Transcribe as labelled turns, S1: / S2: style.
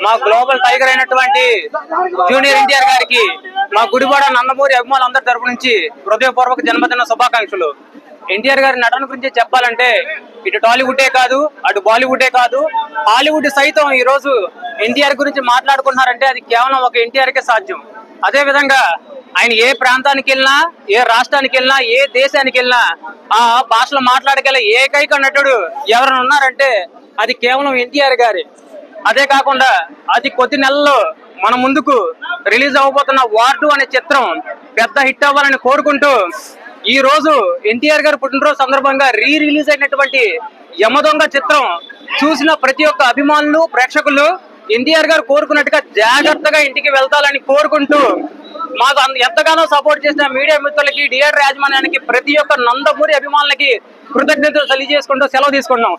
S1: మా global tiger అయినటువంటి junior NTR గారికి మా గుడివాడ నందమూరి అభిమానులందరి తరపు నుంచి హృదయపూర్వక జన్మదిన శుభాకాంక్షలు. ఎన్టీఆర్ గారి నటన గురించి చెప్పాలంటే ఇటు టాలీవుడే కాదు, అటు బాలీవుడే కాదు, హాలీవుడ్ సైతం ఈ రోజు ఎన్టీఆర్ గురించి మాట్లాడుకుంటున్నారంటే అది కేవలం ఒక ఎన్టీఆర్ కే సాధ్యం. అదే విధంగా ఆయన ఏ ప్రాంతానికి వెళ్ళినా, ఏ రాష్ట్రానికి వెళ్ళినా, ఏ దేశానికి వెళ్ళినా ఆ భాషలో మాట్లాడగల ఏకైక నటుడు ఎవరైనా ఉన్నారంటే అది కేవలం ఎన్టీఆర్ గారి. అదే కాకుండా అతి కొద్ది నెలల్లో మన ముందుకు రిలీజ్ అవ్వబోతున్న వార్ 2 అనే చిత్రం పెద్ద హిట్ అవ్వాలని కోరుకుంటూ ఈ రోజు ఎన్టీఆర్ గారి పుట్టినరోజు సందర్భంగా రిలీజ్ అయినటువంటి యమదొంగ చిత్రం చూసిన ప్రతి ఒక్క అభిమానులు, ప్రేక్షకులు ఎన్టీఆర్ గారు కోరుకున్నట్టుగా జాగ్రత్తగా ఇంటికి వెళ్తాలని కోరుకుంటూ మాకు ఎంతగానో సపోర్ట్ చేసిన మీడియా మిత్రులకి, డిఆర్ యాజమాన్యానికి, ప్రతి ఒక్క నందమూరి అభిమానులకి కృతజ్ఞతలు తెలియజేసుకుంటూ సెలవు తీసుకుంటున్నాం.